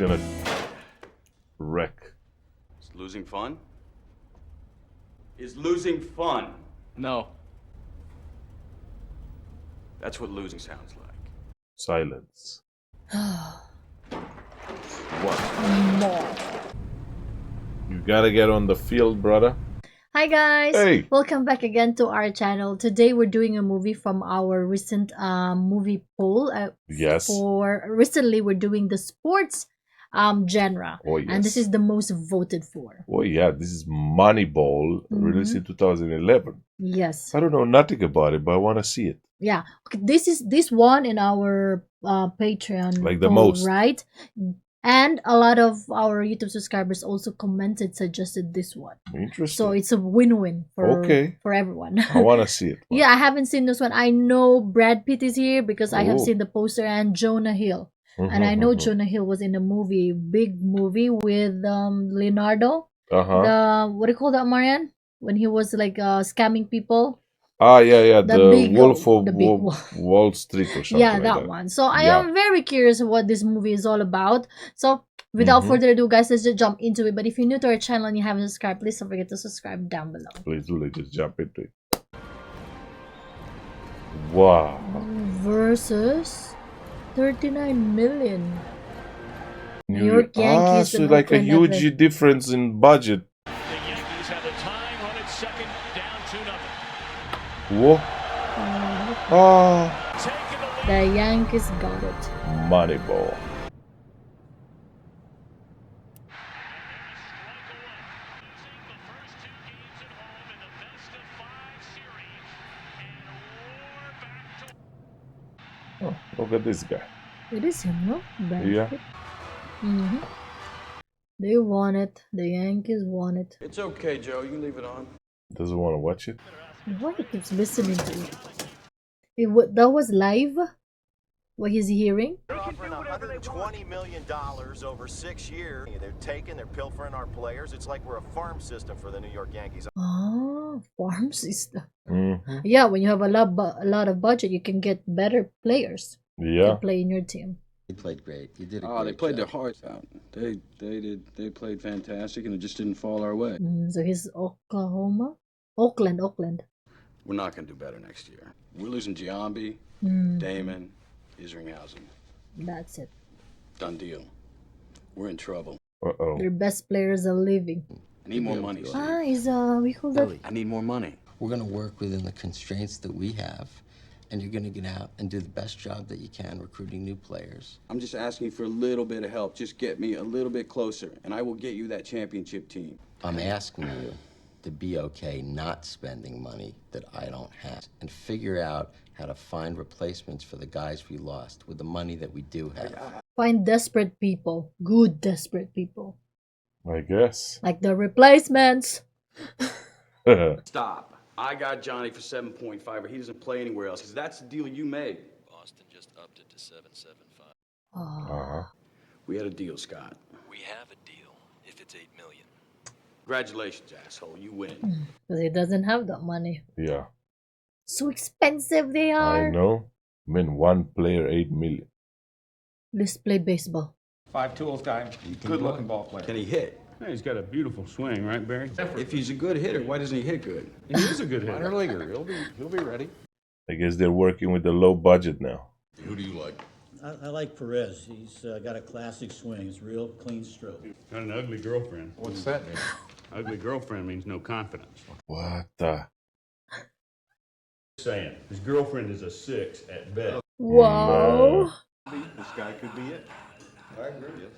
gonna wreck. Is losing fun? Is losing fun? No. That's what losing sounds like. Silence. What? More. You gotta get on the field, brother. Hi guys, Hey. welcome back again to our channel. Today we're doing a movie from our recent movie poll. Yes. For recently we're doing the sports genre. Oh, yes. And this is the most voted for. Oh yeah, this is Moneyball, released in 2011. Yes. I don't know nothing about it, but I want to see it. Yeah. Okay, this one in our Patreon Like the poll, most. right? And a lot of our YouTube subscribers also commented, suggested this one. Interesting. So it's a win-win for everyone. I want to see it. Man. Yeah, I haven't seen this one. I know Brad Pitt is here because I have Oh. seen the poster, and Jonah Hill. And I know Jonah Hill was in a movie, big movie with Leonardo. The what do you call that, Marianne? When he was like scamming people. Ah, yeah. The big Wolf of the big Wall Street or something yeah, like that that. one. So I am very curious what this movie is all about. So without further ado, guys, let's just jump into it. But if you're new to our channel and you haven't subscribed, please don't forget to subscribe down below. Please do, let's just jump into it. Wow. Versus 39 million. New York Yankees so and like a Oakland huge Athletics. difference in budget. The Yankees have the tying run at second, down 2-0. Whoa. Ah. Taking the lead. The Yankees got it. Moneyball. Oh, look at this guy. It is him, no? Brad Yeah. Pitt. They won it. The Yankees won it. It's okay, Joe. You can leave it on. Doesn't want to watch it. Why he keeps listening to it? That was live? What he's hearing? They're offering $120 million over 6 years. They're pilfering our players. It's like we're a farm system for the New York Yankees. Oh, farm system. Yeah, when you have a lot of budget, you can get better players Yeah. to play in your team. You played great. You did a Oh, great they played job. their hearts out. They played fantastic, and it just didn't fall our way. So he's Oakland. We're not going to do better next year. We're losing Giambi, Damon, Isringhausen. That's it. Done deal. We're in trouble. Uh-oh. Their best players are leaving. I need more money, Steve. He's we call that. I need more money. We're going to work within the constraints that we have, and you're going to get out and do the best job that you can recruiting new players. I'm just asking for a little bit of help. Just get me a little bit closer, and I will get you that championship team. I'm asking you to be okay not spending money that I don't have and figure out how to find replacements for the guys we lost with the money that we do have. Find desperate people. Good desperate people. I guess. Like the replacements. Stop. I got Johnny for 7.5, but he doesn't play anywhere else because that's the deal you made. Boston just upped it to 7.75. Uh-huh. We had a deal, Scott. We have a deal if it's $8 million. Congratulations, asshole. You win. Because he doesn't have that money. Yeah. So expensive they are. I know. I mean, one player, 8 million. Let's play baseball. 5 tools time. Good looking ball player. Can he hit? Yeah, he's got a beautiful swing, right, Barry? If he's a good hitter, why doesn't he hit good? He is a good hitter. Minor leaguer. He'll be ready. I guess they're working with the low budget now. Who do you like? I like Perez. He's got a classic swing. It's real clean stroke. Got an ugly girlfriend. What's that mean? Ugly girlfriend means no confidence. What the? Saying his girlfriend is a 6 at best. Whoa. This guy could be it. I agree with you.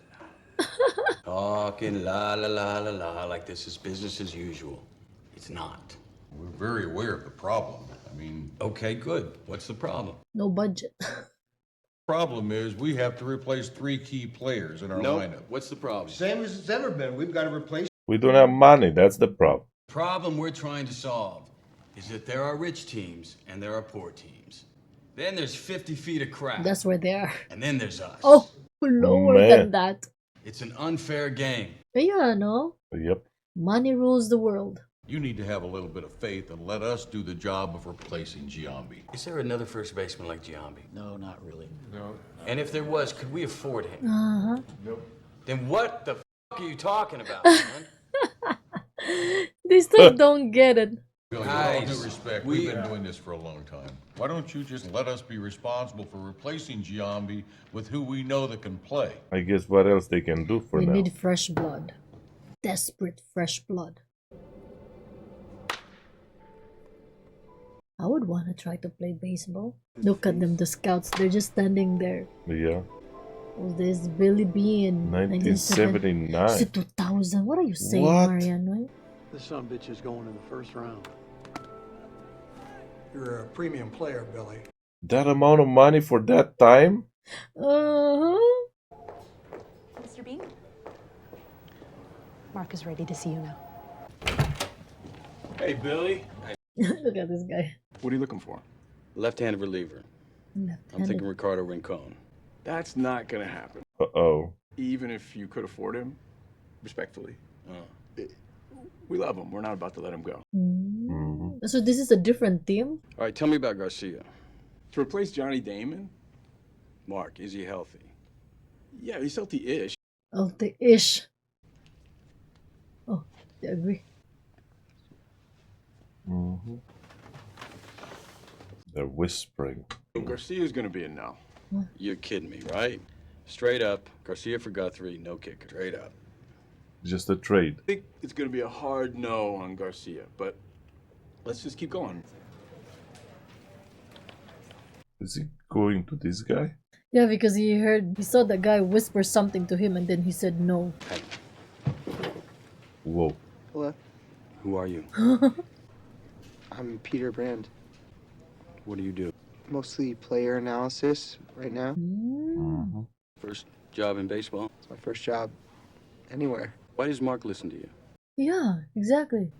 Talking la la la la la like this is business as usual. It's not. We're very aware of the problem. I mean, Okay, good. What's the problem? No budget. problem is we have to replace 3 key players in our Nope. lineup. What's the problem? Same as it's ever been. We've got to replace. We don't have money. That's the problem. Problem we're trying to solve is that there are rich teams and there are poor teams. Then there's 50 feet of crap. That's where they are. And then there's us. Oh, lower Man. than that. It's an unfair game. Yeah, no. Yep. Money rules the world. You need to have a little bit of faith and let us do the job of replacing Giambi. Is there another first baseman like Giambi? No, not really. No. And if there was, could we afford him? Uh-huh. Nope. Then what the f are you talking about, man? They still don't get it. Billy, with all due respect, we've been doing this for a long time. Why don't you just let us be responsible for replacing Giambi with who we know that can play? I guess what else they can do for We now? need fresh blood. Desperate fresh blood. I would want to try to play baseball. Look at them, the scouts. They're just standing there. Yeah. Oh, there's Billy Bean. 1979. Is it 2000? What are you saying, What? Mariano? This son-of-bitch is going in the first round. You're a premium player, Billy. That amount of money for that time? Uh-huh. Mr. Bean? Mark is ready to see you now. Hey, Billy. Look at this guy. What are you looking for? Left-handed reliever. I'm Left-handed. thinking Ricardo Rincon. That's not gonna happen. Uh-oh. Even if you could afford him, respectfully. Oh. We love him. We're not about to let him go. So this is a different team? All right, tell me about Garcia. To replace Johnny Damon? Mark, is he healthy? Yeah, he's healthy-ish. Oh, the ish. Oh, I agree. They're whispering. Garcia's gonna be a no. You're kidding me, right? Straight up, Garcia for Guthrie, no kicker. Straight up. Just a trade. I think it's gonna be a hard no on Garcia, but let's just keep going. Is he going to this guy? Yeah, because he saw the guy whisper something to him and then he said no. Hey, Whoa. Hello, who are you? I'm Peter Brand. What do you do? Mostly player analysis right now. First job in baseball? It's my first job anywhere. Why does Mark listen to you? Yeah, exactly.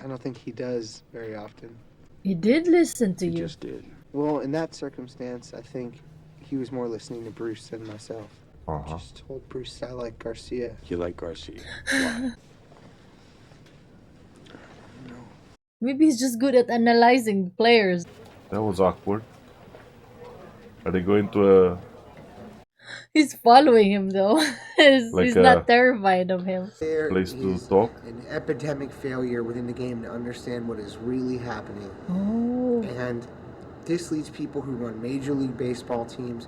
I don't think he does very often. He did listen to He you. just did. Well, in that circumstance, I think he was more listening to Bruce than myself. Uh-huh. Just told Bruce I like Garcia. You like Garcia. Why? Maybe he's just good at analyzing players. That was awkward. Are they going to a... He's following him though. Like he's not terrified of him. There place to is talk? an epidemic failure within the game to understand what is really happening. Oh. And this leads people who run Major League Baseball teams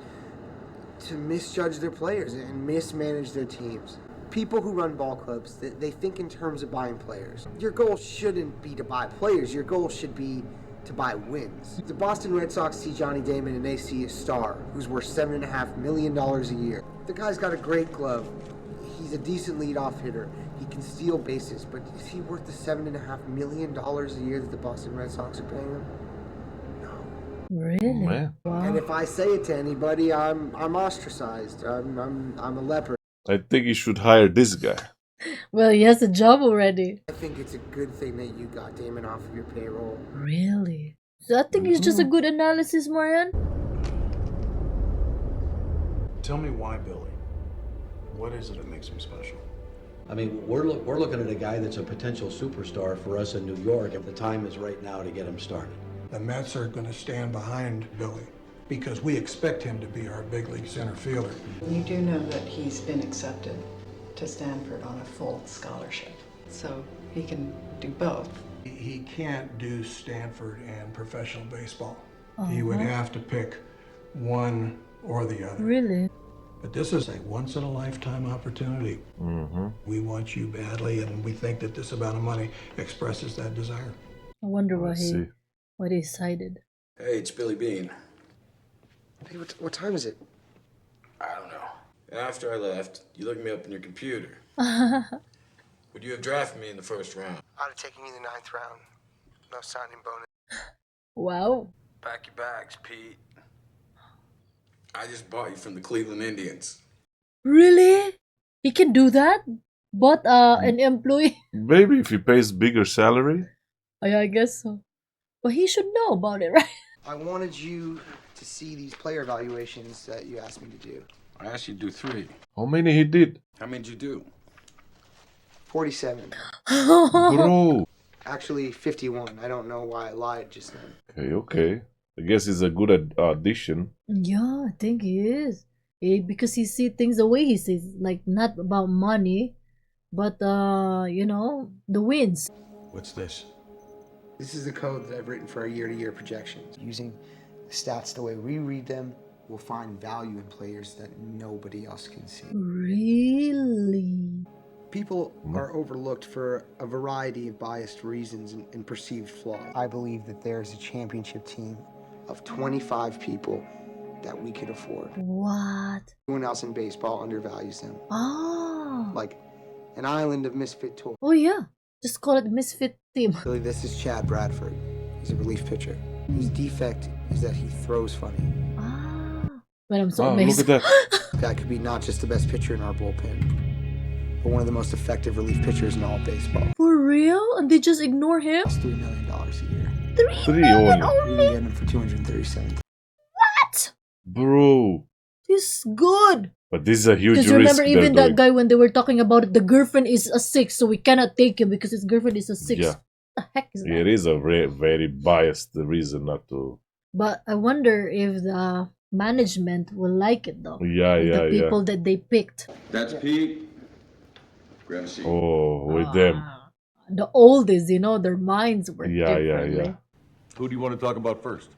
to misjudge their players and mismanage their teams. People who run ball clubs, they think in terms of buying players. Your goal shouldn't be to buy players. Your goal should be to buy wins. The Boston Red Sox see Johnny Damon and they see a star who's worth $7.5 million a year. The guy's got a great glove. He's a decent leadoff hitter. He can steal bases, but is he worth the $7.5 million a year that the Boston Red Sox are paying him? Really? Man. Wow. And if I say it to anybody, I'm ostracized. I'm a leper. I think you should hire this guy. Well, he has a job already. I think it's a good thing that you got Damon off of your payroll. Really? So I think it's just a good analysis, Marian. Tell me why, Billy. What is it that makes him special? I mean, we're looking at a guy that's a potential superstar for us in New York, and the time is right now to get him started. The Mets are going to stand behind Billy because we expect him to be our big league center fielder. You do know that he's been accepted to Stanford on a full scholarship, so he can do both. He can't do Stanford and professional baseball. He would have to pick one or the other. Really? But this is a once-in-a-lifetime opportunity. We want you badly, and we think that this amount of money expresses that desire. I wonder why see. he decided. Hey, it's Billy Bean. Hey, what time is it? I don't know. After I left, you looked me up in your computer. Would you have drafted me in the first round? I'd have taken you the 9th round. No signing bonus. Wow. Pack your bags, Pete. I just bought you from the Cleveland Indians. Really? He can do that? Bought an employee? Maybe if he pays bigger salary. Yeah, I guess so. But he should know about it, right? I wanted you to see these player evaluations that you asked me to do. I asked you to do 3. How many he did? How many did you do? 47. Bro. Actually, 51. I don't know why I lied just then. Okay. I guess he's a good addition. Yeah, I think he is. Because he see things the way he sees, like not about money, but the wins. What's this? This is the code that I've written for our year-to-year projections. Using the stats the way we read them, we'll find value in players that nobody else can see. Really? People are overlooked for a variety of biased reasons and perceived flaws. I believe that there's a championship team of 25 people that we could afford. What? Everyone else in baseball undervalues them. Oh. Like an island of misfit toys. Oh yeah. Just call it misfit team. Really, this is Chad Bradford. He's a relief pitcher. His defect is that he throws funny. But I'm so amazed. Look at that. That could be not just the best pitcher in our bullpen, but one of the most effective relief pitchers in all of baseball. For real? And they just ignore him? It's $3 million a year. $3 million We only? can get him for 237. What? Bro. This is good. But this is a huge risk. Because remember, they're even that doing. guy, when they were talking about it, the girlfriend is a 6, so we cannot take him because his girlfriend is a 6. Yeah. What the heck is that? It is a very biased reason not to. But I wonder if the management will like it though. Yeah, With yeah, the people that they picked. That's Pete. Grab a seat. Oh, with them. The oldest, their minds were Yeah, differently. Who do you want to talk about first?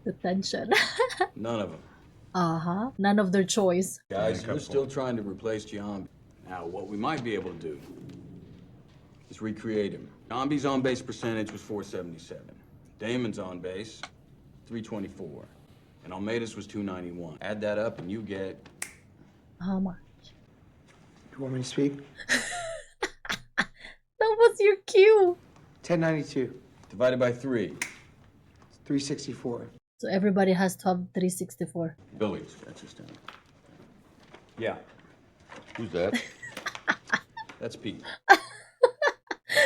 The tension. None of them. None of their choice. Guys, we're still trying to replace Giambi. Now, what we might be able to do is recreate him. Giambi's on-base percentage was 477. Damon's on base, 324. And Almeida's was 291. Add that up and you get... How much? You want me to speak? That was your cue. 1092. Divided by 3. 364. So everybody has to have 364. Billy scratch this down. Yeah. Who's that? That's Pete.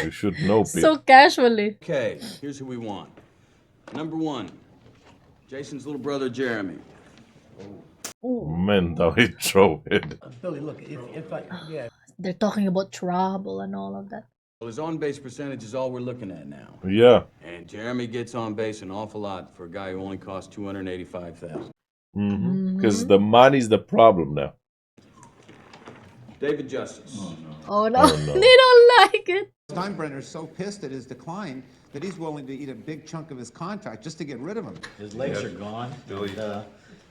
You should know, Pete. So casually. Okay, here's who we want. Number 1, Jason's little brother, Jeremy. Man, how he throw it. Billy, look, if I, yeah. They're talking about trouble and all of that. Well, his on-base percentage is all we're looking at now. Yeah. And Jeremy gets on base an awful lot for a guy who only costs $285,000. Because the money's the problem now. David Justice. Oh no, Oh, no. they don't like it. Steinbrenner's so pissed at his decline that he's willing to eat a big chunk of his contract just to get rid of him. His legs are gone. And,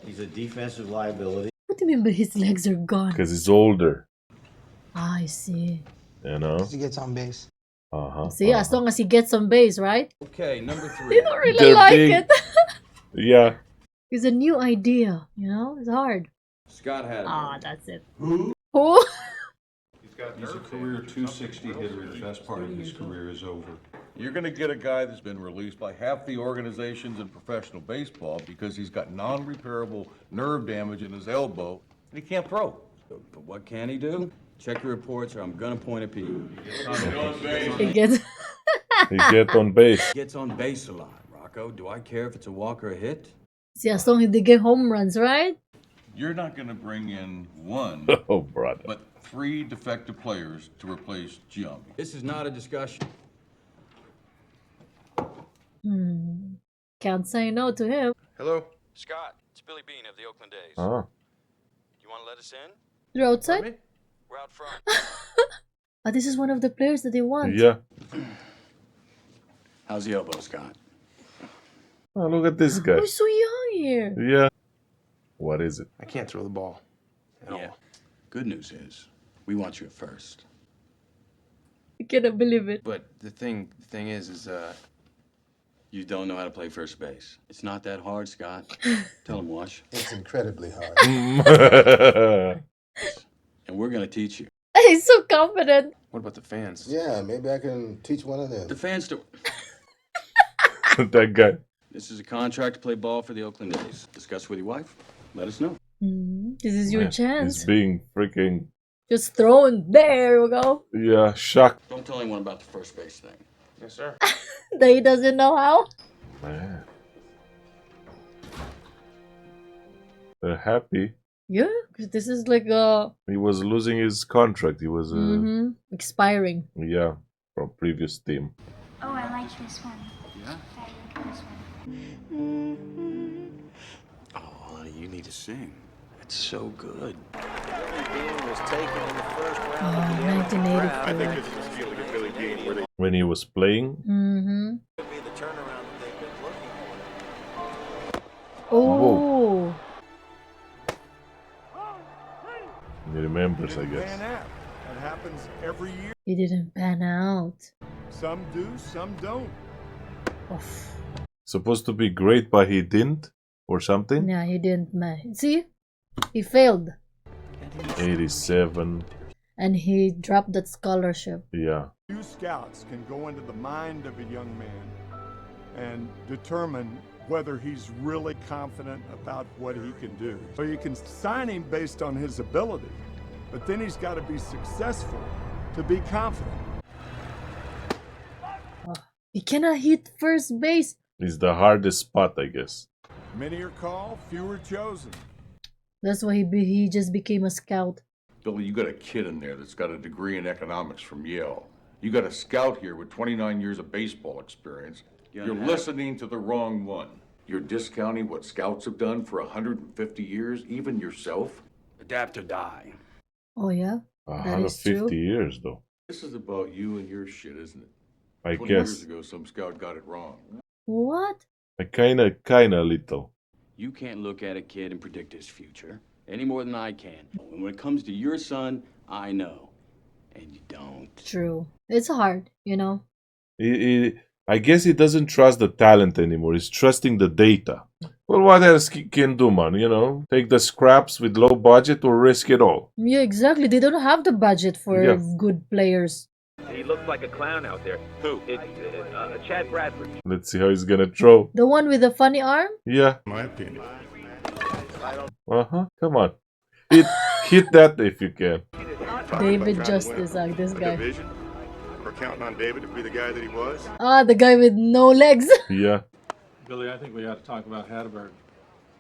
he's a defensive liability. What do you mean by his legs are gone? Because he's older. I see. You know? He gets on base. See, as long as he gets on base, right? Okay, number 3. They don't really They're like big. it. Yeah. It's a new idea, It's hard. Scott had That's it. Who? Who? He's a career 260 hitter. The best part of his career is over. You're going to get a guy that's been released by half the organizations in professional baseball because he's got non-repairable nerve damage in his elbow and he can't throw. But what can he do? Check your reports or I'm going to point at Pete. He gets. He get on base. Gets on base a lot, Rocco. Do I care if it's a walk or a hit? See, as long as they get home runs, right? You're not going to bring in one, Oh, brother. but 3 defective players to replace Giambi. This is not a discussion. Can't say no to him. Hello? Scott, it's Billy Bean of the Oakland A's. Ah. You want to let us in? They're outside. We're out front. This is one of the players that they want. Yeah. How's the elbow, Scott? Oh, look at this guy. We're so young here. Yeah. What is it? I can't throw the ball at all. Good news is, we want you at first. I cannot believe it. But the thing is, You don't know how to play first base. It's not that hard, Scott. Tell him, Wash. It's incredibly hard. And we're going to teach you. He's so confident. what about the fans? Yeah, maybe I can teach one of them. The fans do. That guy. This is a contract to play ball for the Oakland A's. Discuss with your wife. Let us know. This is your Man, chance. He's being freaking, Just thrown. There we go. yeah, shocked. Don't tell anyone about the first base thing. Yes, sir. That he doesn't know how. Man. They're happy. Yeah, because this is like a He was losing his contract. He was, expiring. yeah, from previous team. Oh, I like this one. Yeah? I like this one. Oh, honey, you need to sing. It's so good. Billy Beane was taken in the first round Oh, of the NFL draft. 1984. I think this is a feeling of Billy Beane where they When he was playing. Mm-hmm. Could be the turnaround that they've been looking for. Oh. He remembers, I pan guess. out. That happens every year. He didn't pan out. Some do, some don't. Oof. Supposed to be great, but he didn't, or something. Yeah, he didn't, man. See? He failed. 87. And he dropped that scholarship. Yeah. Few scouts can go into the mind of a young man and determine whether he's really confident about what he can do. So you can sign him based on his ability, but then he's got to be successful to be confident. Oh, he cannot hit first base. It's the hardest spot, I guess. Many are called, few are chosen. That's why he just became a scout. Billy, you got a kid in there that's got a degree in economics from Yale. You got a scout here with 29 years of baseball experience. You're listening to the wrong one. You're discounting what scouts have done for 150 years, even yourself. Adapt or die. Oh, yeah? That is 150 true. years, though. This is about you and your shit, isn't it? I 20 years guess. ago, some scout got it wrong. What? I kinda little. You can't look at a kid and predict his future any more than I can. And when it comes to your son, I know. And you don't. True. It's hard, you know? I guess he doesn't trust the talent anymore. He's trusting the data. Well, what else can do, man? You know, take the scraps with low budget or risk it all. Yeah, exactly. They don't have the budget for good players. He looks like a clown out there. Who? It's Chad Bradford. Let's see how he's gonna throw. The one with the funny arm? Yeah. My opinion. Come on. Hit that if you can. David Justice, like this guy. Division. We're counting on David to be the guy that he was. Ah, the guy with no legs. Yeah. Billy, I think we ought to talk about Hatterberg.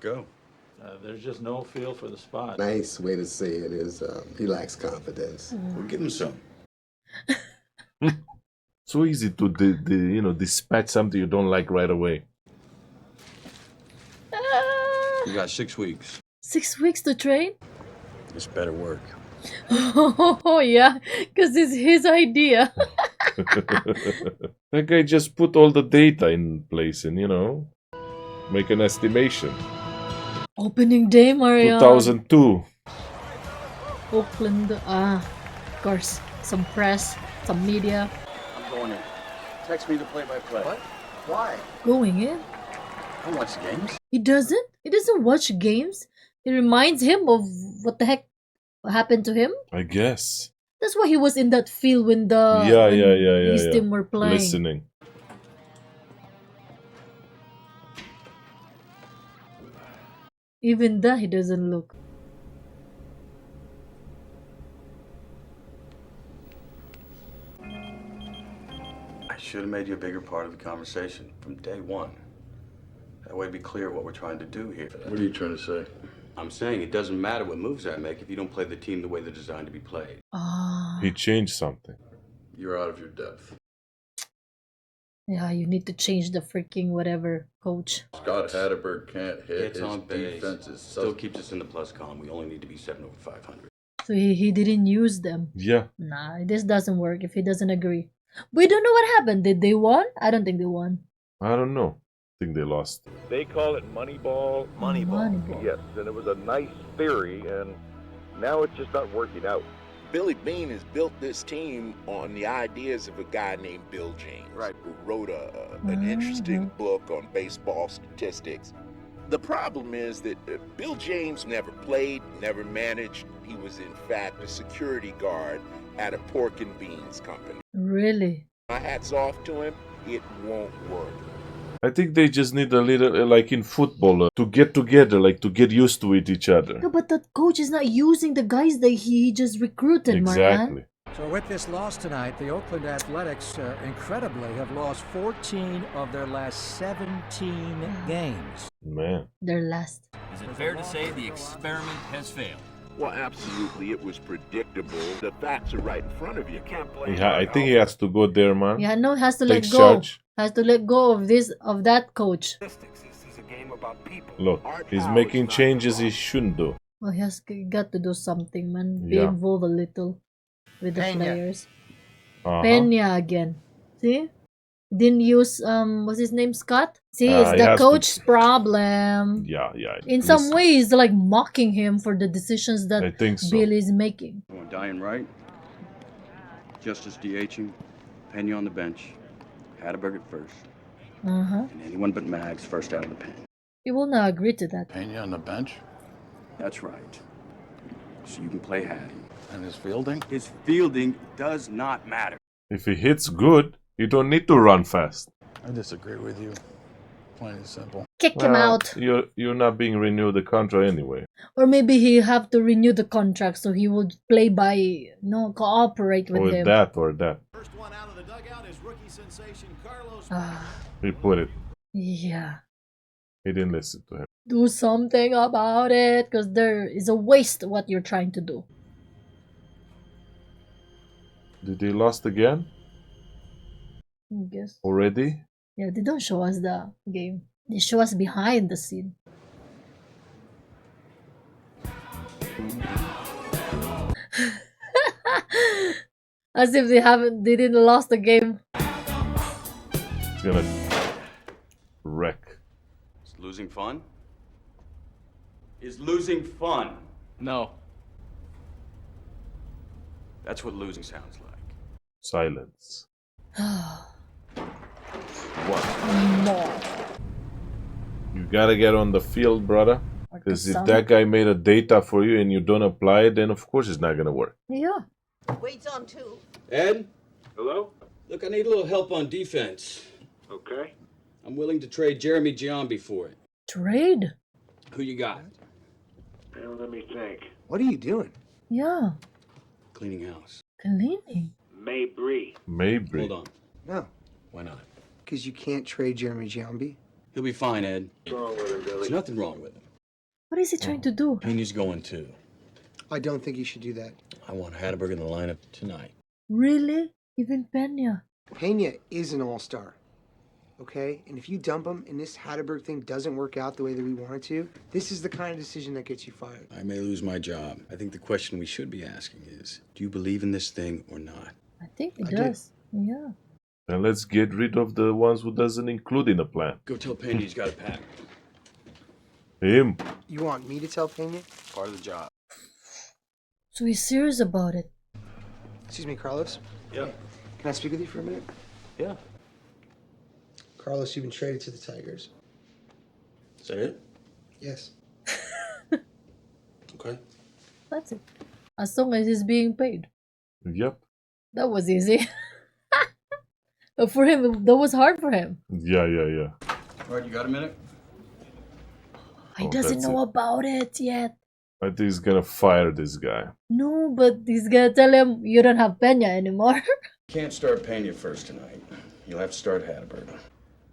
Go. There's just no feel for the spot. Nice way to say it is he lacks confidence. We'll give him some. So easy to dispatch something you don't like right away. You got 6 weeks. 6 weeks to train? This better work. Oh, yeah, because it's his idea. That guy just put all the data in place and, make an estimation. Opening day, Mario. 2002. Oakland, of course, some press, some media. I'm going in. Text me the play-by-play. What? Why? Going in? I don't watch the games. He doesn't? He doesn't watch games? It reminds him of what the heck happened to him? I guess. That's why he was in that field when his team were playing. Listening. Even that he doesn't look. I should have made you a bigger part of the conversation from day one. That way it'd be clear what we're trying to do here. What are you trying to say? I'm saying it doesn't matter what moves I make if you don't play the team the way they're designed to be played. He changed something. You're out of your depth. Yeah, you need to change the freaking whatever, coach. Scott Hatterberg can't hit. Gets His on base. defense is Still keeps us in the plus column. We only need to be 7 over 500. So he didn't use them. Yeah. Nah, this doesn't work if he doesn't agree. We don't know what happened. Did they won? I don't think they won. I don't know. I think they lost. They call it Moneyball. Moneyball. Yes, and it was a nice theory, and now it's just not working out. Billy Beane has built this team on the ideas of a guy named Bill James, who wrote an interesting book on baseball statistics. The problem is that Bill James never played, never managed. He was, in fact, a security guard at a pork and beans company. Really? My hat's off to him. It won't work. I think they just need a little, like in football, to get together, like to get used to each other. No, but the coach is not using the guys that he just recruited, Exactly. So with this loss tonight, the Oakland Athletics, incredibly, have lost 14 of their last 17 games. Man. Their last. Is it fair to say the experiment has failed? Well, absolutely. It was predictable. The facts are right in front of you. You can't blame I think he has to go there, man. Yeah, no, has to Take let go. charge. Has to let go of that coach. Look, he's making changes he shouldn't do. Well, he has got to do something, man. Be Yeah. involved a little with the Peña. players. Uh-huh. Peña again. See? Didn't use what's his name, Scott? See, it's He the has to- coach's problem. Yeah. In some ways, like mocking him for the decisions I that think so. Billy's making. Going Diane Wright, Justice DHing, Pena on the bench, Hatterberg at first, Uh-huh. and anyone but Mags first out of the pen. He will not agree to that. Pena on the bench? That's right. So you can play Hattie. And his fielding? His fielding does not matter. If he hits good, you don't need to run fast. I disagree with you. Plain and simple. Kick him out. You're not being renewed the contract anyway. Or maybe he have to renew the contract so he will play by, cooperate with him. Or that. First one out of the dugout is rookie sensation Carlos. He put it. Yeah. He didn't listen to him. Do something about it, because there is a waste what you're trying to do. Did they lost again? I guess. Already? Yeah, they don't show us the game. They show us behind the scene. As if they didn't lost the game. It's gonna wreck. Is losing fun? Is losing fun? No. That's what losing sounds like. Silence. What? More. You gotta get on the field, brother. Because if some- that guy made a data for you and you don't apply it, then of course it's not gonna work. Yeah. Wait's on too. Ed? Hello? Look, I need a little help on defense. Okay. I'm willing to trade Jeremy Giambi for it. Trade? Who you got? Now let me think. What are you doing? Yeah. Cleaning house. Cleaning. Mabry. Maybe. Hold on. No, Why not? because you can't trade Jeremy Giambi. He'll be fine, Ed. What's wrong with him, Billy? There's nothing wrong with him. What is he trying to do? Pena's going too. I don't think you should do that. I want Hatterberg in the lineup tonight. Really? Even Pena? Pena is an all-star, okay? And if you dump him and this Hatterberg thing doesn't work out the way that we want it to, this is the kind of decision that gets you fired. I may lose my job. I think the question we should be asking is, do you believe in this thing or not? I think he I do. does. Yeah. And let's get rid of the ones who doesn't include in the plan. Go tell Pena he's got a pack. Him. You want me to tell Pena? Part of the job. So he's serious about it. Excuse me, Carlos. Yeah. Can I speak with you for a minute? Yeah. Carlos, you've been traded to the Tigers. Is that it? Yes. Okay. That's it. As long as he's being paid. Yep. That was easy. But for him, that was hard for him. Yeah. All right, you got a minute? He Oh, doesn't that's know about it yet. I think he's gonna fire this guy. No, but he's gonna tell him you don't have Pena anymore. Can't start Pena first tonight. You'll have to start Hatterberg.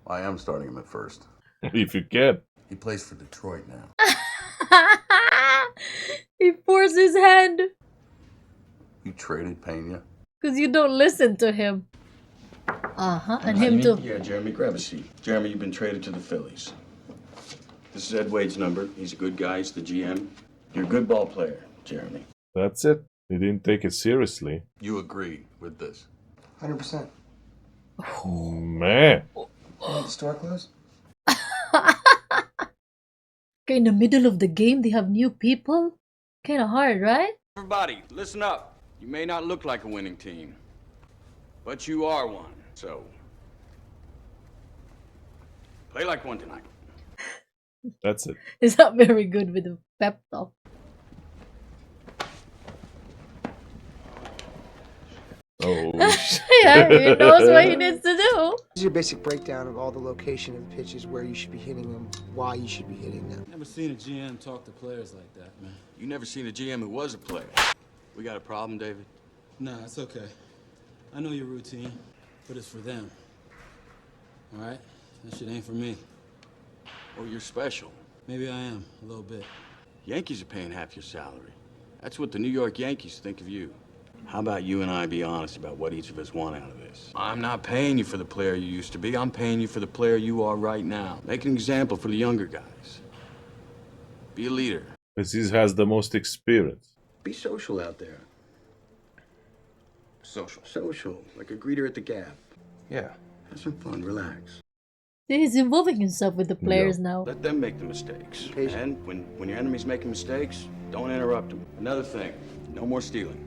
I am starting him at first. If you can. He plays for Detroit now. He forced his hand You traded Pena? because you don't listen to him. And him too. Yeah, Jeremy, grab a seat. Jeremy, you've been traded to the Phillies. This is Ed Wade's number. He's a good guy. He's the GM. You're a good ball player, Jeremy. That's it. He didn't take it seriously. You agree with this? 100%. Man. The store closed? Okay, in the middle of the game, they have new people. Kind of hard, right? Everybody, listen up. You may not look like a winning team, but you are one. So, play like one tonight. That's it. He's not very good with the pep talk. Oh, Yeah, he knows what he needs to do. This is your basic breakdown of all the location of the pitches, where you should be hitting them, why you should be hitting them. Never seen a GM talk to players like that, man. You never seen a GM who was a player. We got a problem, David? Nah, it's okay. I know your routine, but it's for them. All right? That shit ain't for me. Oh, you're special. Maybe I am, a little bit. Yankees are paying half your salary. That's what the New York Yankees think of you. How about you and I be honest about what each of us want out of this? I'm not paying you for the player you used to be. I'm paying you for the player you are right now. Make an example for the younger guys. Be a leader. Because he has the most experience. Be social out there. Social. Like a greeter at the Gap. Yeah. Have some fun. Relax. He's involving himself with the players now. Let them make the mistakes. And when your enemy's making mistakes, don't interrupt them. Another thing, no more stealing.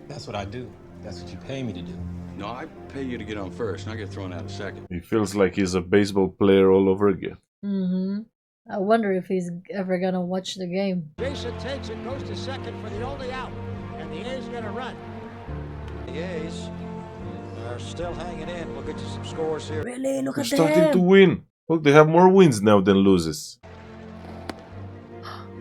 That's what I do. That's what you pay me to do. No, I pay you to get on first, and I get thrown out second. He feels like he's a baseball player all over again. I wonder if he's ever gonna watch the game. Jason takes it, goes to second for the only out, and the A's gonna run. The A's are still hanging in. We'll get you some scores here. Really? Look They're at starting to them. win. Look, they have more wins now than loses.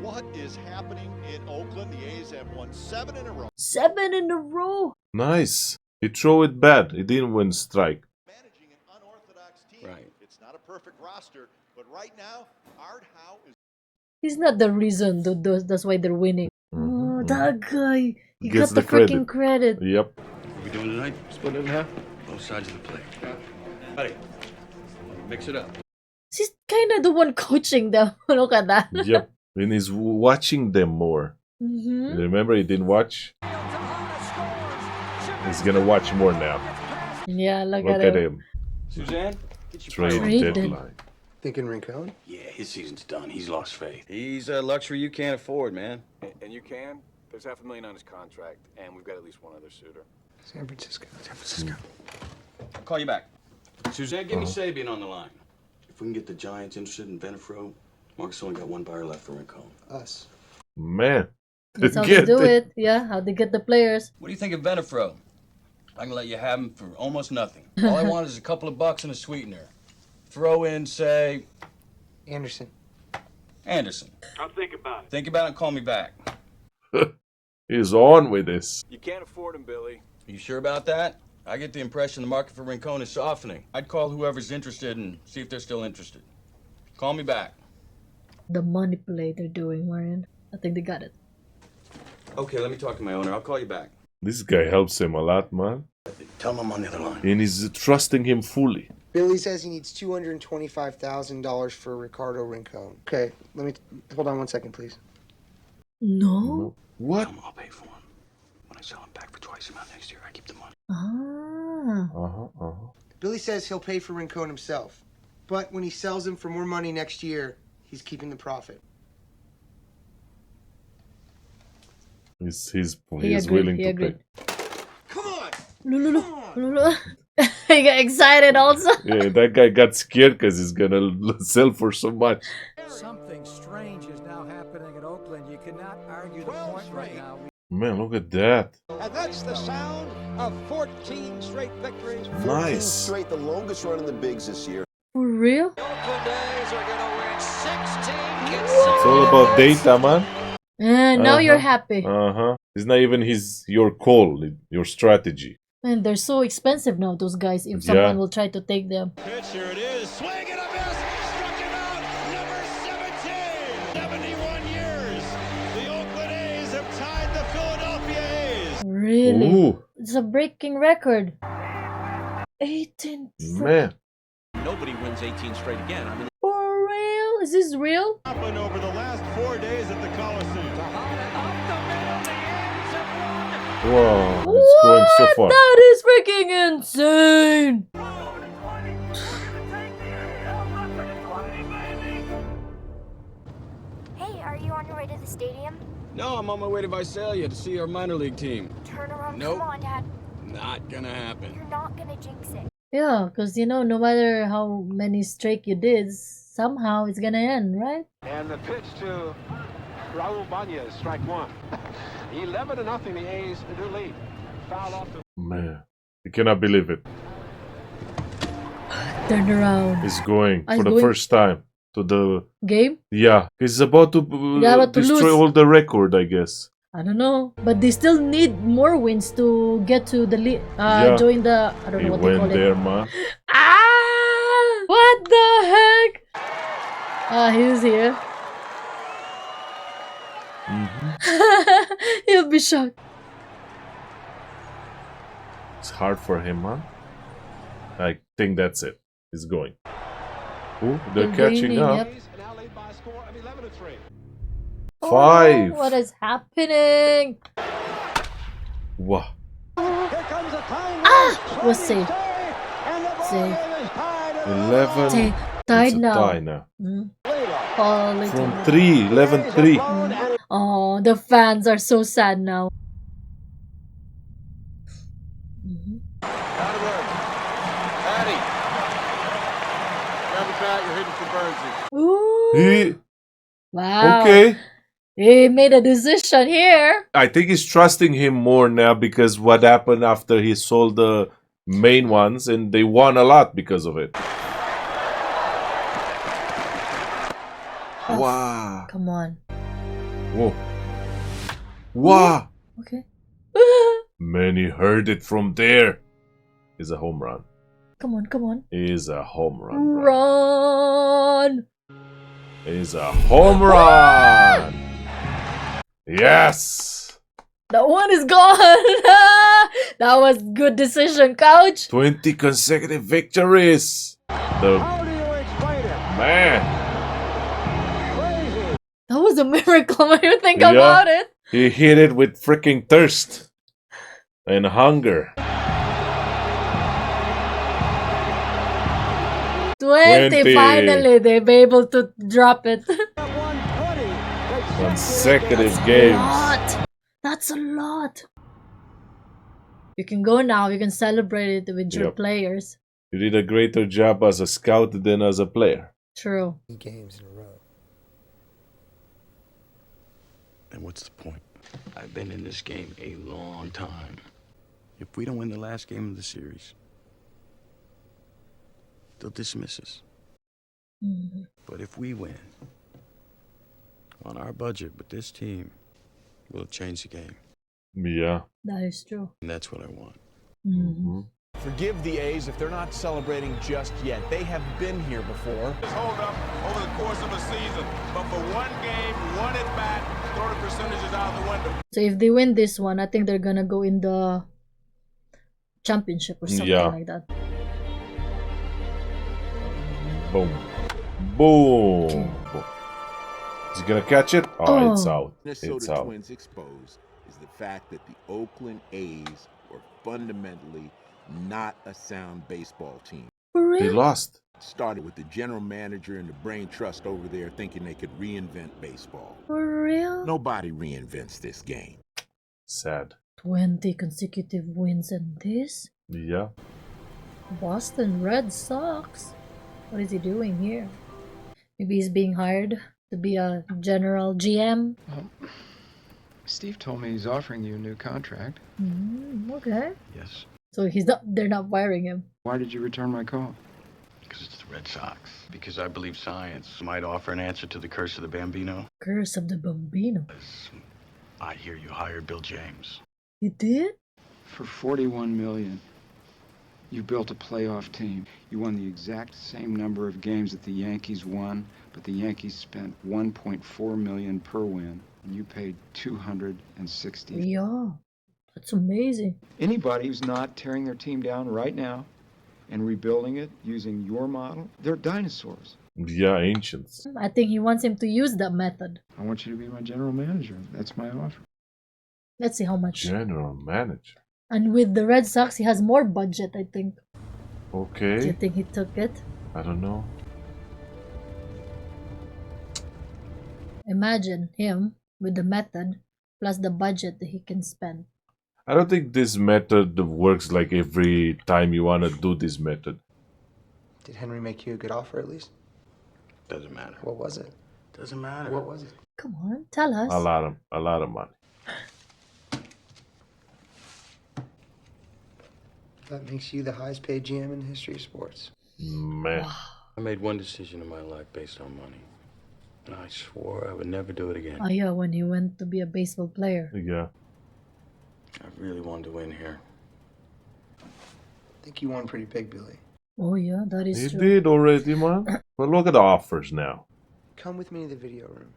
What is happening in Oakland? The A's have won 7 in a row. 7 in a row. Nice. He threw it bad. He didn't win strike. Managing an unorthodox team. Right. It's not a perfect roster, but right now, Art Howe is... He's not the reason. That's why they're winning. Oh, that guy. He Gets got the freaking credit. Yep. What we doing tonight? Split it in half? Both sides of the plate. Buddy, mix it up. She's kind of the one coaching them. Look at that. Yep. And he's watching them more. Remember, he didn't watch? He's gonna watch more now. Yeah, look Look at him. Suzanne, get your Trade Traded. deadline. Thinking Rincon? Yeah, his season's done. He's lost faith. He's a luxury you can't afford, man. And you can? There's $500,000 on his contract, and we've got at least one other suitor. San Francisco. I'll call you back. Suzanne, give me Sabian on the line. If we can get the Giants interested in Venafro, Mark's only got one buyer left for Rincon. Us. Man. That's how they do it. Yeah, how they get the players. What do you think of Venafro? I can let you have him for almost nothing. All I want is a couple of bucks and a sweetener. Throw in, say... Anderson. I'll think about it. Think about it and call me back. He's on with this. You can't afford him, Billy. You sure about that? I get the impression the market for Rincon is softening. I'd call whoever's interested and see if they're still interested. Call me back. The money play they're doing, Marion. I think they got it. Okay, let me talk to my owner. I'll call you back. This guy helps him a lot, man. Tell him I'm on the other line. And he's trusting him fully. Billy says he needs $225,000 for Ricardo Rincon. Okay, let me hold on one second, please. No. What? I'll pay for him. When I sell him back for twice the amount next year, I keep the money. Billy says he'll pay for Rincon himself, but when he sells him for more money next year, he's keeping the profit. He's willing to pay. Come on! No. He got excited also. Yeah, that guy got scared because he's gonna sell for so much. Something strange is now happening at Oakland. You cannot argue the point right now. Man, look at that. And that's the sound of 14 straight victories. 14 straight, the longest run in the bigs this year. For real? Oakland A's are going to win 16. It's all about data, man. And now you're happy. It's not even your call, your strategy. And they're so expensive now, those guys, if someone will try to take them. Pitch, here it is. Swing and a miss. Struck him out. Number 17. 71 years. The Oakland A's have tied the Philadelphia A's. Really? Ooh. It's a breaking record. 18. Man. Nobody wins 18 straight again. I mean, For real? Is this real? happened over the last 4 days at the Coliseum. Wow, it's going so far. That is freaking insane! Hey, are you on your way to the stadium? No, I'm on my way to Visalia to see our minor league team. Turn around. Nope. Come on, Dad. Not gonna happen. You're not gonna jinx it. Yeah, because no matter how many strike you did, somehow it's gonna end, right? And the pitch to Raul Banez, strike one. 11-0, the A's do lead. Foul off the... Man, I cannot believe it. Turn around. He's going He's for the going- first time to the Game? Yeah, he's about to destroy lose. all the record, I guess. I don't know. But they still need more wins to get to the league. Join the... I don't He know what they call went there, it. man. Ah! What the heck? He's here. He'll be shocked. It's hard for him, man. I think that's it. He's going. Ooh, they're catching gaining, up. yep. A's now lead by a score of 11-3. 5. No, what is happening? Wow. Ah! Was safe. Safe. 11. Tied It's a now. tie now. Oh, From 3. 11-3. Oh, the fans are so sad now. Patty. Grab a bat, you're hitting for Bernsey. Ooh. Wow. Okay. He made a decision here. I think he's trusting him more now because what happened after he sold the main ones and they won a lot because of it. Wow. Come on. Whoa. Wow. Okay. Many heard it from there. Is a home run. Come on, come on. Is a home run. Run. Is a home run. Yes. That one is gone. That was good decision, coach. 20 consecutive victories. Man. That was a miracle when you think about it. He hit it with freaking thirst and hunger. 20. Finally, they be able to drop it. Consecutive games. That's a lot. You can go now. You can celebrate it with your players. You did a greater job as a scout than as a player. True. Games in a row. And what's the point? I've been in this game a long time. If we don't win the last game of the series, they'll dismiss us. But if we win, on our budget with this team, we'll change the game. Yeah. That is true. And that's what I want. Forgive the A's if they're not celebrating just yet. They have been here before. Hold up over the course of a season, but for one game, one at bat, throw the percentages out the window. So if they win this one, I think they're gonna go in the championship or something like that. Boom. Boom. Is he gonna catch it? Oh, it's out. Minnesota It's out. Twins exposed is the fact that the Oakland A's were fundamentally not a sound baseball team. For They real? lost. Started with the general manager and the brain trust over there thinking they could reinvent baseball. For real? Nobody reinvents this game. Sad. 20 consecutive wins and this? Yeah. Boston Red Sox. What is he doing here? Maybe he's being hired to be a general GM. Steve told me he's offering you a new contract. Okay. Yes. So they're not firing him. Why did you return my call? Because it's the Red Sox. Because I believe science might offer an answer to the curse of the Bambino. Curse of the Bambino. I hear you hired Bill James. You did? For $41 million, you built a playoff team. You won the exact same number of games that the Yankees won, but the Yankees spent $1.4 million per win, and you paid $260. Yeah. That's amazing. Anybody who's not tearing their team down right now and rebuilding it using your model, they're dinosaurs. Yeah, ancients. I think he wants him to use that method. I want you to be my general manager. That's my offer. Let's see how much. General manager. And with the Red Sox, he has more budget, I think. Okay. Do you think he took it? I don't know. Imagine him with the method plus the budget that he can spend. I don't think this method works like every time you want to do this method. Did Henry make you a good offer at least? Doesn't matter. What was it? Doesn't matter. What was it? Come on, tell us. A lot of money. That makes you the highest paid GM in the history of sports. Man. I made one decision in my life based on money. And I swore I would never do it again. Oh yeah, when he went to be a baseball player. Yeah. I really wanted to win here. I think you won pretty big, Billy. Oh yeah, that is He true. did already, man. But look at the offers now. Come with me to the video room.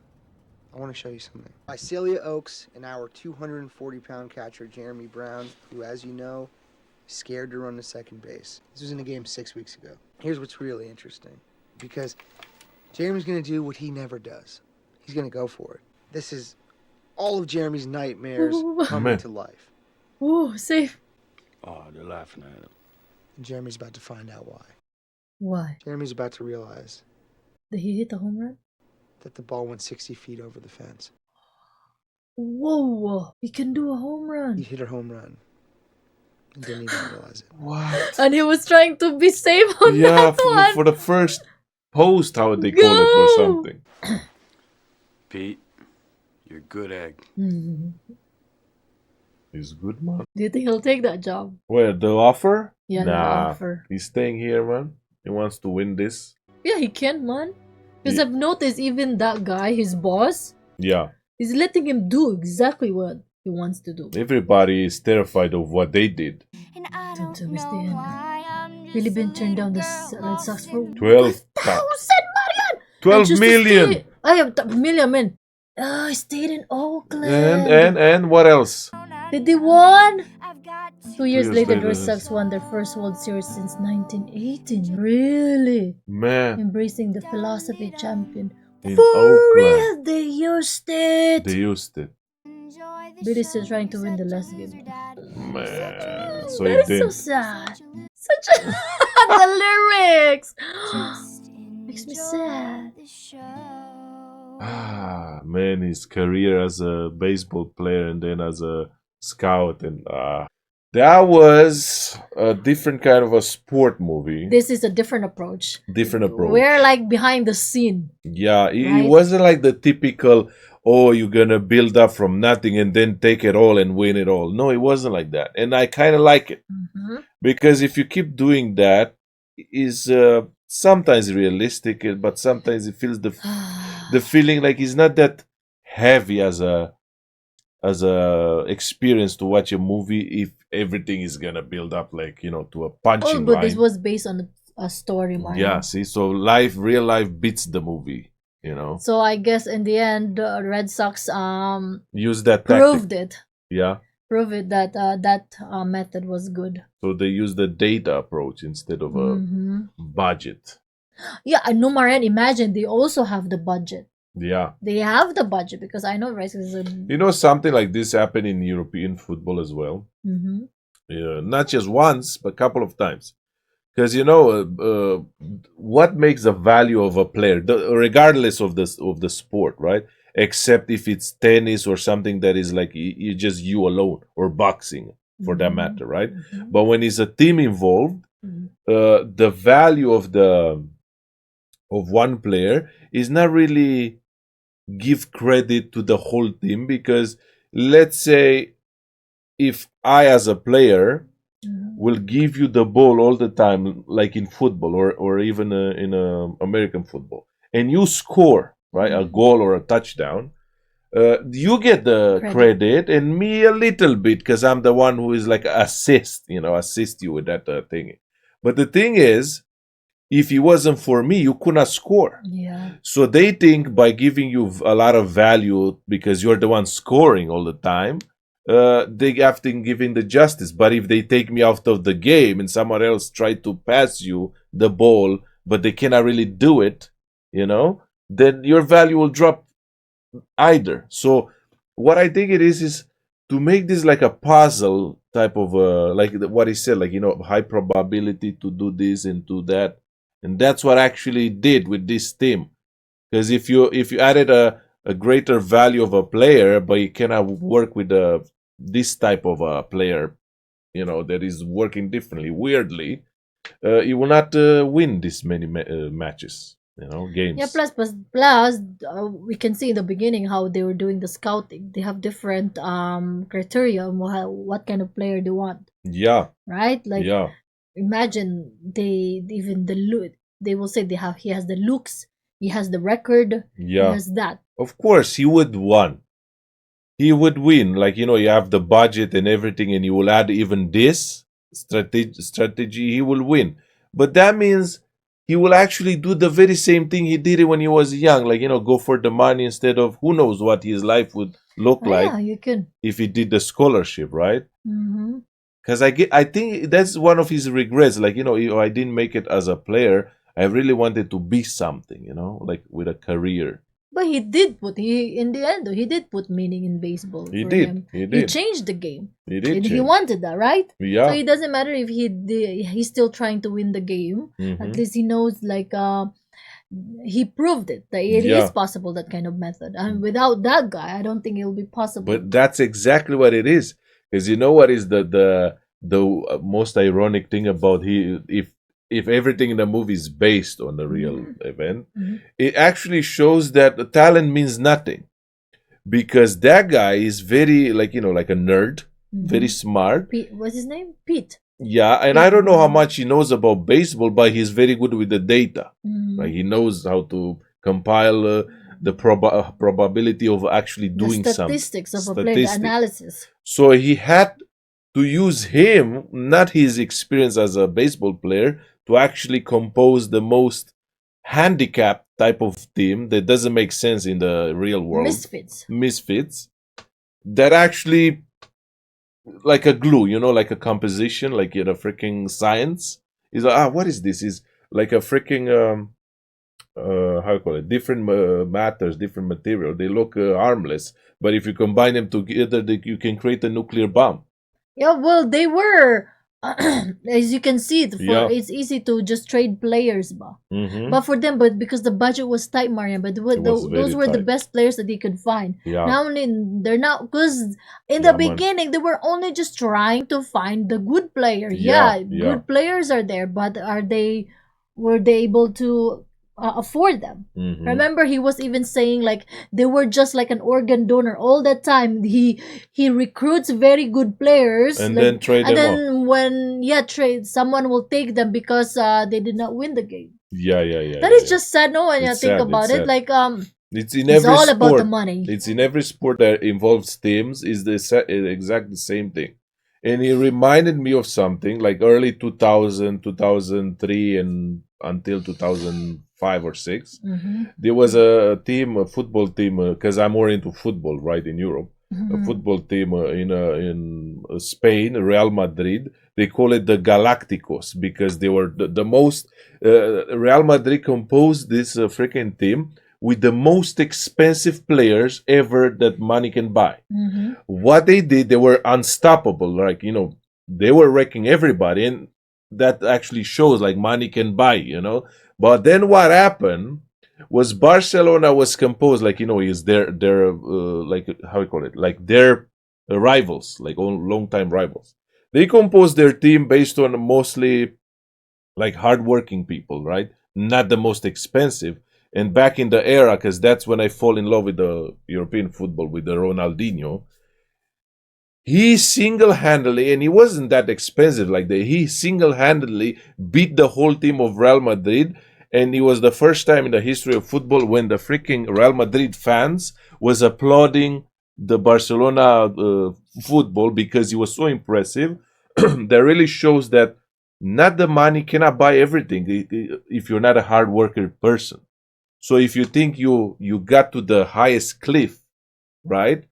I want to show you something. Celia Oaks and our 240-pound catcher, Jeremy Brown, who, as you know, is scared to run to second base. This was in a game 6 weeks ago. Here's what's really interesting. Because Jeremy's going to do what he never does. He's going to go for it. This is all of Jeremy's nightmares coming to life. Ooh, safe. Oh, they're laughing at him. And Jeremy's about to find out why. Why? Jeremy's about to realize Did he hit a home run? that the ball went 60 feet over the fence. Whoa, he can do a home run. He hit a home run. And didn't even realize it. What? And he was trying to be safe on that one. For the first post, how they call it or something. Pete, you're a good egg. He's good, man. Do you think he'll take that job? Where, the offer? Yeah, nah, the offer. He's staying here, man. He wants to win this. Yeah, he can, man. Because I've noticed even that guy, his boss, Yeah. he's letting him do exactly what he wants to do. Everybody is terrified of what they did. To miss the end. Really been turned down the Red Sox for 12 million. 12 million. I have million, man. Oh, he stayed in Oakland. And what else? Did they won? 2 years years later, the later. Red Sox won their first World Series since 1918. Really? Man, Embracing the philosophy champion. in For Oakland. real, they used it. They used it. Billy's still trying to win the last game. Man, so That it is so did. sad. Such a the lyrics makes me sad. Ah, man, his career as a baseball player and then as a scout and that was a different kind of a sport movie. This is a different approach. Different approach. We're like behind the scene. Yeah, it Right? wasn't like the typical, oh, you're gonna build up from nothing and then take it all and win it all. No, it wasn't like that. And I kind of like it. Because if you keep doing that, is sometimes realistic, but sometimes it feels the feeling like it's not that heavy as a experience to watch a movie if everything is gonna build up like to a punching Oh, but line. this was based on a story, Mario. Yeah, see, so real life beats the movie. So I guess in the end, Red Sox Use that proved tactic. it. Yeah. Prove it that that method was good. So they use the data approach instead of a budget. Yeah, I know, Marianne. Imagine they also have the budget. Yeah. They have the budget because I know Red Sox is a. Something like this happened in European football as well. Yeah, not just once, but a couple of times. Because what makes the value of a player, regardless of the sport, right? Except if it's tennis or something that is like just you alone, or boxing for that matter, right? But when it's a team involved, the value of one player is not really give credit to the whole team, because let's say if I as a player will give you the ball all the time, like in football or even in American football, and you score, right, a goal or a touchdown, you get the credit and me a little bit because I'm the one who is like assist you with that thing. But the thing is, if it wasn't for me, you could not score. Yeah. So they think by giving you a lot of value because you're the one scoring all the time, they have to give in the justice. But if they take me out of the game and someone else try to pass you the ball, but they cannot really do it, then your value will drop either. So what I think it is to make this like a puzzle type of like what he said, like high probability to do this and do that. And that's what I actually did with this team. Because if you added a greater value of a player, but you cannot work with this type of a player, that is working differently, weirdly, you will not win this many matches, games. Yeah, plus we can see in the beginning how they were doing the scouting. They have different criteria on what kind of player they want. Yeah. Right? Like, yeah. Imagine they will say he has the looks, he has the record, yeah, he has that. Of course, he would win. He would win. Like you have the budget and everything, and you will add even this strategy. He will win. But that means he will actually do the very same thing he did it when he was young. Like go for the money instead of who knows what his life would look like. Yeah, you can. If he did the scholarship, right? Mm-hmm. Because I think that's one of his regrets. Like, I didn't make it as a player. I really wanted to be something, like with a career. But he did put he in the end though, he did put meaning in baseball He for did. him. He He did. changed the game. He did He change. wanted that, right? So Yeah. it doesn't matter if he's still trying to win the game. At least he knows like he proved it that it is Yeah. possible, that kind of method. And without that guy, I don't think it'll be possible. But that's exactly what it is. Because you know what is the most ironic thing about if everything in the movie is based on a real event, it actually shows that the talent means nothing. Because that guy is very like like a nerd, very smart. What's his name? Pete. Yeah, and I don't know how much he knows about baseball, but he's very good with the data. Like he knows how to compile the probability of actually doing The something. statistics of a player, the analysis. So he had to use him, not his experience as a baseball player, to actually compose the most handicapped type of team that doesn't make sense in the real world. Misfits. That actually, like a glue, like a composition, like in a freaking science. Is what is this? Is like a freaking how you call it? Different matters, different material. They look harmless, but if you combine them together, you can create a nuclear bomb. Yeah, well, they were, as you can see, it's easy to just trade players, but for them, but because the budget was tight, Marian, but those were the best players that they could find. Yeah. Now they're not, because in the beginning they were only just trying to find the good players. Good players are there, but were they able to afford them? Remember, he was even saying like they were just like an organ donor all that time. He recruits very good players and then trade them and then when trade, someone will take them because they did not win the game. Yeah. That is just sad. No, when you think about it, like it's all sport. about the money. It's in every sport that involves teams. Is the exact the same thing. And it reminded me of something like early 2000, 2003, and until 2005 or 6. There was a football team, because I'm more into football, right, in Europe. A football team in Spain, Real Madrid. They call it the Galacticos because they were the most. Real Madrid composed this freaking team with the most expensive players ever that money can buy. What they did, they were unstoppable. Like, they were wrecking everybody. And that actually shows like money can buy, But then what happened was Barcelona was composed like, is their like, how you call it? Like their rivals, like long-time rivals. They composed their team based on mostly like hardworking people, right? Not the most expensive. And back in the era, because that's when I fall in love with the European football, with the Ronaldinho, he single-handedly, and he wasn't that expensive like that, he single-handedly beat the whole team of Real Madrid, and it was the first time in the history of football when the freaking Real Madrid fans was applauding the Barcelona football because he was so impressive. That really shows that not the money cannot buy everything if you're not a hard worker person. So if you think you got to the highest cliff, right?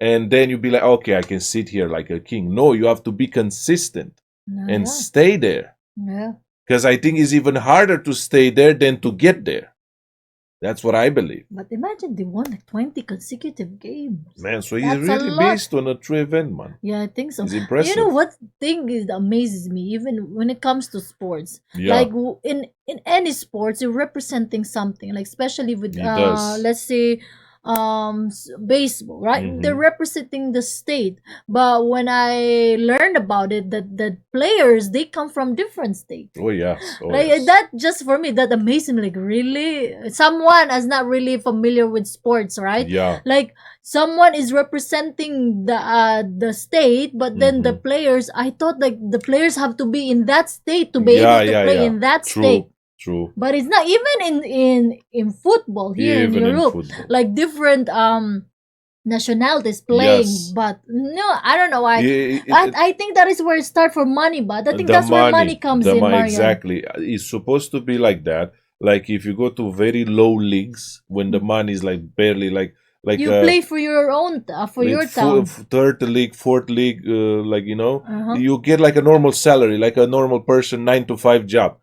And then you be like, okay, I can sit here like a king. No, you have to be consistent and stay there. Yeah. Because I think it's even harder to stay there than to get there. That's what I believe. But imagine they won like 20 consecutive games. Man, so he's really based on a true event, man. Yeah, I think so. It's impressive. You know what thing is that amazes me, even when it comes to sports? Yeah. Like in any sports, you're representing something. Like especially with let's say baseball, right? They're representing the state. But when I learned about it, that players, they come from different states. Oh yes. That just for me, that amazing. Like really, someone is not really familiar with sports, right? Yeah. Like someone is representing the state, but then the players, I thought like the players have to be in that state to be able to play in that state. True. But it's not even in football here in Europe. Like different nationalities playing, but no, I don't know why. I think that is where it starts for money, but I think that's where money comes in. Exactly, it's supposed to be like that. Like if you go to very low leagues, when the money is like barely like you play for your own for your town. Third league, fourth league, like you get like a normal salary, like a normal person 9 to 5 job.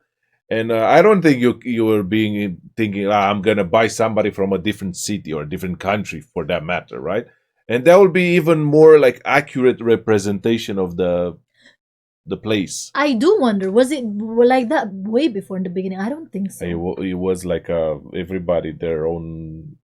And I don't think you were thinking, I'm gonna buy somebody from a different city or a different country for that matter, right? And that will be even more like accurate representation of the place. I do wonder, was it like that way before in the beginning? I don't think so. It was like everybody their own,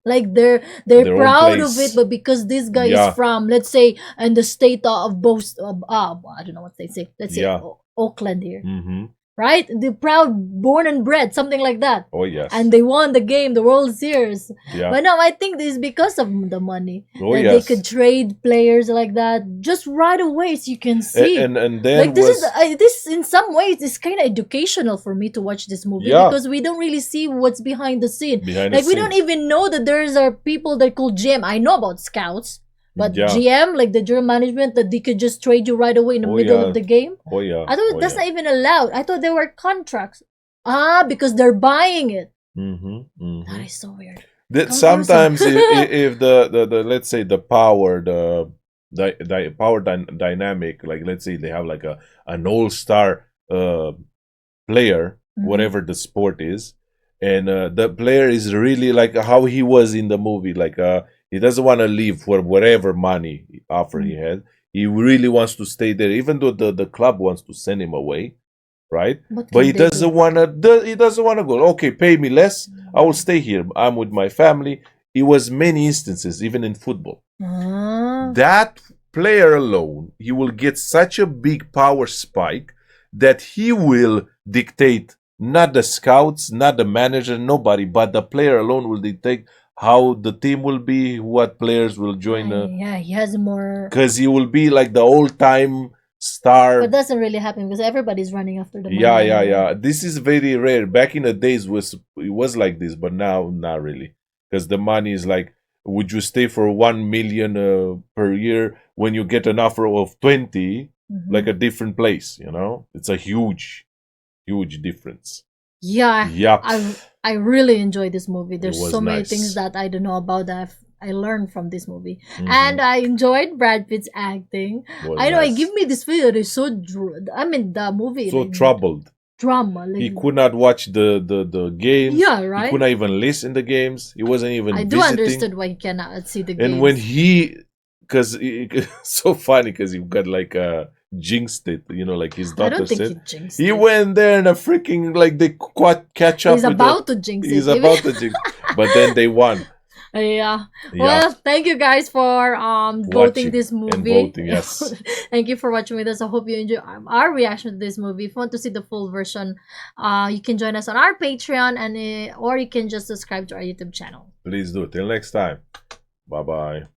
Like they're their own proud of place. it, but because this guy Yeah. is from, let's say, in the state of both, I don't know what they say. Let's say Yeah. Oakland here, Mm-hmm. right? They're proud, born and bred, something like that. Oh yes. And they won the game, the World Series. Yeah. But no, I think this is because of the money. Oh, that yes. they could trade players like that just right away, so you can see. And then Like this was, is this in some ways is kind of educational for me to watch this movie, Yeah. because we don't really see what's behind the scene. Behind the Like we don't scenes. even know that there's are people that call GM. I know about scouts, but Yeah. GM, like the general management, that they could just trade you right away in the Oh, middle yeah. of the game. Oh yeah. I thought Oh, that's yeah. not even allowed. I thought there were contracts. Because they're buying it. Mm-hmm. Mm-hmm. That is so weird. That Come sometimes person. if the let's say the power the power dynamic, like let's say they have like an all-star player, Mhm. whatever the sport is, and the player is really like how he was in the movie, like he doesn't want to leave for whatever money offer he had. He really wants to stay there, even though the club wants to send him away, right? What But can he they do? doesn't want to go. Okay, pay me less, I will stay here, I'm with my family. It was many instances, even in football. That player alone, he will get such a big power spike that he will dictate, not the scouts, not the manager, nobody, but the player alone will dictate how the team will be, what players will join, Yeah, he has more. because he will be like the all-time star. But doesn't really happen because everybody's running after the money. Yeah. anyway. This is very rare. Back in the days, it was like this, but now not really, because the money is like, would you stay for 1 million per year when you get an offer of 20, Mhm. like a different place? It's a huge difference. Yeah. Yeah. I really enjoyed this movie. There's was so many nice. things that I don't know about that I learned from this movie. Mhm. And I enjoyed Brad Pitt's acting. Was I know, I nice. give me this feeling that is so the movie So like, troubled. drama. He Like, could not watch the games. Yeah, He right? could not even listen the games. He wasn't even I do visiting. understand why he cannot see the games. And when because so funny, because he got like jinxed it, like his I daughter don't think said. he jinxed He it. went there and a freaking like they catch up. He's with about the, to jinx He's it. about to jinx, but then they won. Yeah. Yeah. Well, thank you guys for voting Watching this and movie. voting, yes. Thank you for watching with us. I hope you enjoy our reaction to this movie. If you want to see the full version, you can join us on our Patreon, or you can just subscribe to our YouTube channel. Please do. Till next time. Bye bye.